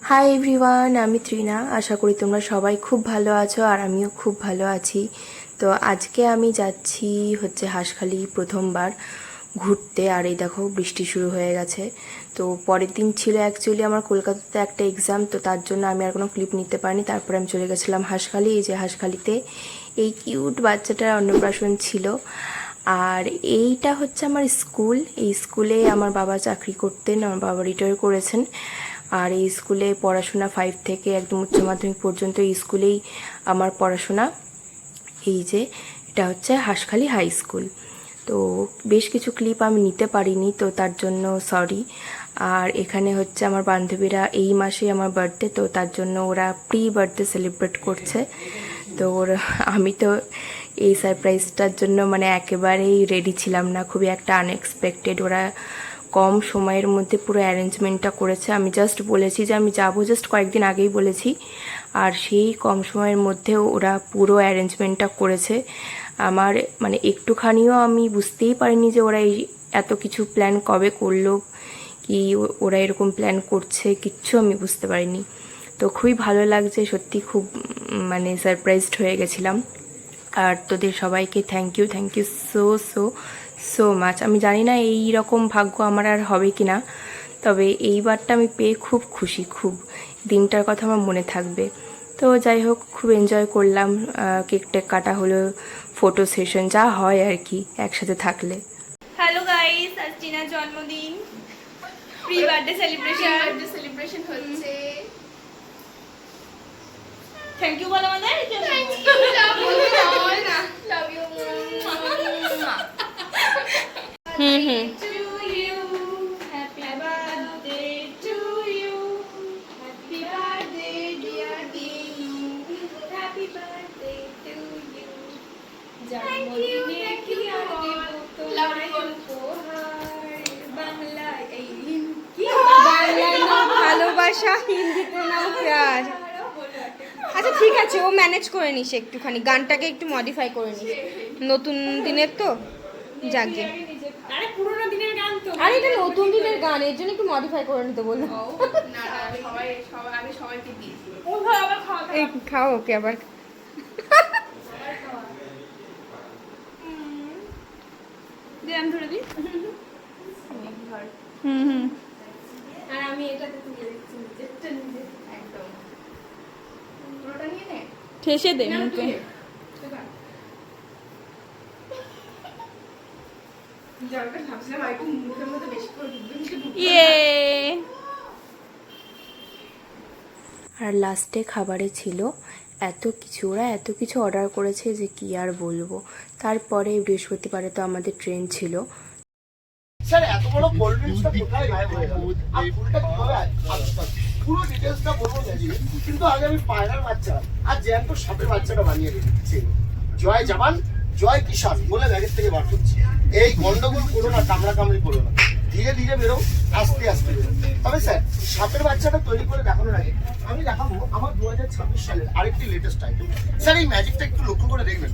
Hi everyone, আমি ত্রিনা। আশা করি তোমরা সবাই খুব ভালো আছো আর আমিও খুব ভালো আছি। তো আজকে আমি যাচ্ছি হাঁসখালি প্রথমবার ঘুরতে। আর এই দেখো বৃষ্টি শুরু হয়ে গেছে। তো পরের দিন ছিল অ্যাকচুয়ালি আমার কলকাতাতে একটা এক্সাম, তো তার জন্য আমি আর কোনো ক্লিপ নিতে পারিনি। তারপরে আমি চলে গেছিলাম হাঁসখালি। এই যে হাঁসখালিতে এই কিউট বাচ্চাটার অন্নপ্রাশন ছিল। আর এইটা আমার স্কুল। এই স্কুলে আমার বাবা চাকরি করতেন, আমার বাবা রিটায়ার করেছেন। আর এই স্কুলে পড়াশোনা 5 থেকে একদম উচ্চ মাধ্যমিক পর্যন্ত এই স্কুলেই আমার পড়াশোনা। এই যে এটা হাঁসখালি হাই স্কুল। তো বেশ কিছু ক্লিপ আমি নিতে পারিনি, তো তার জন্য সরি। আর এখানে আমার বান্ধবীরা, এই মাসে আমার বার্থডে, তো তার জন্য ওরা প্রি বার্থডে সেলিব্রেট করছে। তো আমি তো এই সারপ্রাইজটার জন্য একেবারেই রেডি ছিলাম না, খুবই একটা আনএক্সপেক্টেড। ওরা কম সময়ের মধ্যে পুরো অ্যারেঞ্জমেন্টটা করেছে। আমি জাস্ট বলেছি যে আমি যাবো, জাস্ট কয়েকদিন আগেই বলেছি, আর সেই কম সময়ের মধ্যে ওরা পুরো অ্যারেঞ্জমেন্টটা করেছে। আমার একটুখানিও আমি বুঝতেই পারিনি যে ওরা এই এত কিছু প্ল্যান কবে করলো, কি ওরা এরকম প্ল্যান করছে, কিচ্ছু আমি বুঝতে পারিনি। তো খুবই ভালো লাগছে, সত্যি খুব সারপ্রাইজড হয়ে গেছিলাম। আর তোদের সবাইকে thank you so so so much. আমি জানি না এই রকম ভাগ্য আমার আর হবে কি না, তবে এইবারটা আমি পেয়ে খুব খুশি, খুব দিনটার কথা আমার মনে থাকবে। তো যাই হোক, খুব এনজয় করলাম। কেক টেক কাটা হলো, ফটো সেশন যা হয় আর কি একসাথে থাকলে। হ্যালো গাইস, আজ টিনার জন্মদিন, প্রি বার্থডে সেলিব্রেশন হচ্ছে। থ্যাংক ইউ বলো আমাদের। Thank you, love you, love you. To you, happy birthday to you, happy birthday dear Dinu, happy birthday to you. জন্মদিনে কি আর দেব তোমায় উপহার, বাংলায় এই কি বাংলায় নাও ভালোবাসা, হিন্দিতে নাও প্যার। আচ্ছা ঠিক আছে, ও ম্যানেজ করে নিস, একটুখানি গানটাকে একটু মডিফাই করে নিস, নতুন দিনের তো যাকে। আরে পুরোনো দিনের গান তো। আরে এটা নতুন দিনের গান, এর জন্য একটু মডিফাই করে নিতে বললাম। না সবাই আমি সবাইকে দিয়েছি। ও ভাই আবার খাওয়া এই খাও ওকে আবার। দে আমি ধরে দিই। হুম আর আমি এটাতে তুলে দিচ্ছি, যেটা নিজে একদম পুরোটা নিয়ে নে। ঠেসে দে না, মুখে। তুই নে। জলটা ভাবছিলাম আর একটু মুখের মধ্যে বেশি করে ঢুকবে, কিন্তু ঢুকবে না। ইয়ে আর লাস্টে খাবারে ছিল এত কিছু, ওরা এত কিছু অর্ডার করেছে যে কি আর বলবো। তারপরে বৃহস্পতিবারে তো আমাদের ট্রেন ছিল। স্যার এত বড় কোল্ড ড্রিঙ্কসটা কোথায় গায়েব হয়ে গেল? আর ফুলটা কিভাবে আসছে? পুরো ডিটেইলসটা বলবো জানি, কিন্তু আগে আমি পায়রার বাচ্চা আর জ্যান্ত সাপের বাচ্চাটা বানিয়ে দিচ্ছি। জয় জওয়ান জয় কিষান বলে ব্যাগের থেকে বার করছি। এই গন্ডগোল করো না, কামড়া কামড়ি করো না, ধীরে ধীরে বেরো, আস্তে আস্তে বেরো। তবে স্যার সাপের বাচ্চাটা তৈরি করে দেখানোর আগে আমি দেখাবো আমার 2026 সালের আরেকটি লেটেস্ট আইটেম। স্যার এই ম্যাজিকটা একটু লক্ষ্য করে দেখবেন।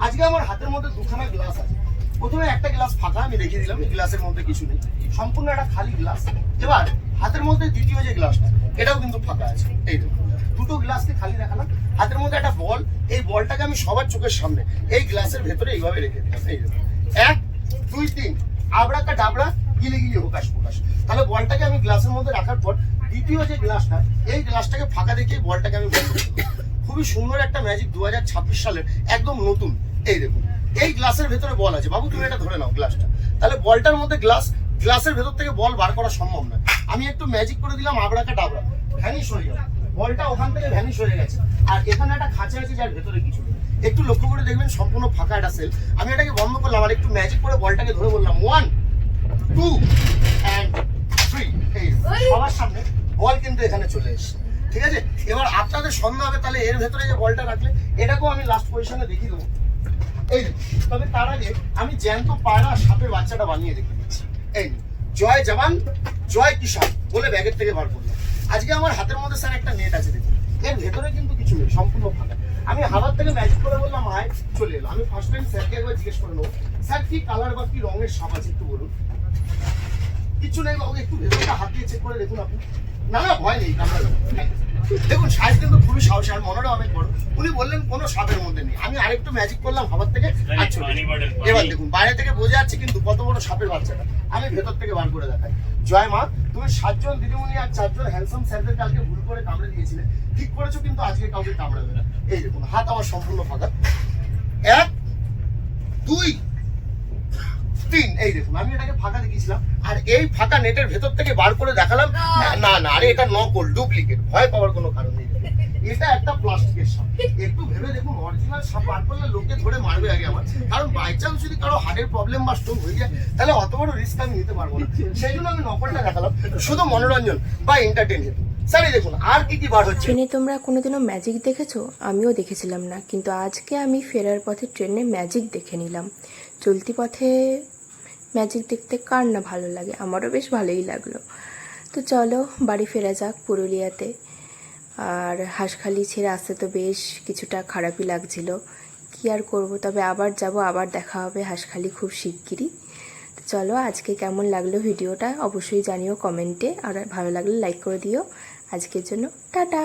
আজকে আমার হাতের মধ্যে দুখানা গ্লাস আছে। প্রথমে একটা গ্লাস ফাঁকা আমি রেখে দিলাম, এই গ্লাসের মধ্যে কিছু নেই, সম্পূর্ণ একটা খালি গ্লাস। এবার হাতের মধ্যে দ্বিতীয় যে গ্লাসটা, এটাও কিন্তু ফাঁকা আছে। এই দেখুন, দুটো গ্লাসকে খালি রাখালাম। হাতের মধ্যে একটা বল, এই বলটাকে আমি সবার চোখের সামনে এই গ্লাসের ভেতরে এইভাবে রেখে দিলাম। এই দেখুন, 1 2 3, আবড়াকা ডাবড়া গিলে গিলে হোকাশ ফোকাশ। তাহলে বলটাকে আমি গ্লাসের মধ্যে রাখার পর দ্বিতীয় যে গ্লাসটা, এই গ্লাসটাকে ফাঁকা রেখে বলটাকে আমি বন্ধ করে দেবো। খুবই সুন্দর একটা ম্যাজিক, 2026 সালের একদম নতুন। এই দেখুন, এই গ্লাসের ভেতরে বল আছে। বাবু তুমি এটা ধরে নাও গ্লাসটা। তাহলে বলটার মধ্যে গ্লাসের ভেতর থেকে বল বার করা সম্ভব নয়। আমি একটু ম্যাজিক করে দিলাম, আবড়াকা ডাবড়া, ভ্যানিশ হয়ে যাবে। বলটা ওখান থেকে ভ্যানিশ হয়ে গেছে। আর এখানে একটা খাঁচা আছে যার ভেতরে কিছু নেই। একটু লক্ষ্য করে দেখবেন, সম্পূর্ণ ফাঁকা একটা সেল। আমি এটাকে বন্ধ করলাম আর একটু ম্যাজিক করে বলটাকে ধরে বললাম 1 2 and 3। এই সবার সামনে বল কিন্তু এখানে চলে এসেছে। ঠিক আছে, এবার আপনাদের সন্দেহ হবে তাহলে এর ভেতরে যে বলটা রাখলে, এটাকেও আমি লাস্ট পজিশনে দেখিয়ে দেবো। এই তবে তার আগে আমি জ্যান্ত পায়রা সাপের বাচ্চাটা বানিয়ে রেখে দিচ্ছি। এই জয় জওয়ান জয় কিষান বলে ব্যাগের থেকে বার করলাম। আজকে আমার হাতের মধ্যে স্যার একটা নেট আছে, দেখুন এর ভেতরে কিন্তু কিছু নেই, সম্পূর্ণ ফাঁকা। আমি হাওয়ার থেকে ম্যাজিক করে বললাম আয়, চলে এলো। আমি ফার্স্ট টাইম স্যারকে একবার জিজ্ঞেস করে নেবো, স্যার কি কালার বা কি রঙের সাপ আছে একটু বলুন। কিছু নেই বাবু, একটু ভেতরটা হাত দিয়ে চেক করে দেখুন আপনি। না না ভয় নেই, কামড়াবে না। দেখুন সাহেব কিন্তু খুবই সাহসী আর মনেরও অনেক বড়। উনি বললেন কোনো সাপের মধ্যে নেই। আমি আরেকটু ম্যাজিক করলাম হাবার থেকে আর চলে গেলাম। এবার দেখুন বাইরে থেকে বোঝা যাচ্ছে কিন্তু কত বড় সাপের বাচ্চাটা। আমি ভেতর থেকে বার করে দেখাই। জয় মা, তুমি 7 জন দিদিমণি আর 4 জন হ্যান্ডসাম স্যারদের কালকে ভুল করে কামড়ে দিয়েছিলে, ঠিক করেছো কিন্তু আজকে কাউকে কামড়াবে না। এই দেখুন হাত আমার সম্পূর্ণ ফাঁকা। 1 2 3, এই দেখুন আমি এটাকে ফাঁকা দেখিয়েছিলাম আর এই ফাঁকা নেটের ভেতর থেকে বার করে দেখালাম। না না আরে এটা নকল, ডুপ্লিকেট, ভয় পাওয়ার কোনো কারণ নেই। এটা একটা প্লাস্টিকের সাপ। একটু ভেবে দেখুন অরিজিনাল সাপ বার করলে লোকে ধরে মারবে আগে আমার, কারণ বাই চান্স যদি কারো হার্টের প্রবলেম বা স্ট্রোক হয়ে যায় তাহলে অত বড় রিস্ক আমি নিতে পারবো না। সেই জন্য আমি নকলটা দেখালাম শুধু মনোরঞ্জন বা এন্টারটেইন হেতু। স্যার এই দেখুন আর কি কি বার হচ্ছে। ট্রেনে তোমরা কোনোদিনও ম্যাজিক দেখেছো? আমিও দেখেছিলাম না, কিন্তু আজকে আমি ফেরার পথে ট্রেনে ম্যাজিক দেখে নিলাম। চলতি পথে ম্যাজিক দেখতে কার না ভালো লাগে, আমারও বেশ ভালোই লাগলো। তো চলো বাড়ি ফেরা যাক পুরুলিয়াতে। আর হাঁসখালি ছেড়ে আসতে তো বেশ কিছুটা খারাপই লাগছিল, কি আর করব, তবে আবার যাব, আবার দেখা হবে হাঁসখালি খুব শিগগিরই। তো চলো আজকে কেমন লাগলো ভিডিওটা অবশ্যই জানিও কমেন্টে, আর ভালো লাগলে লাইক করে দিও। আজকের জন্য টাটা।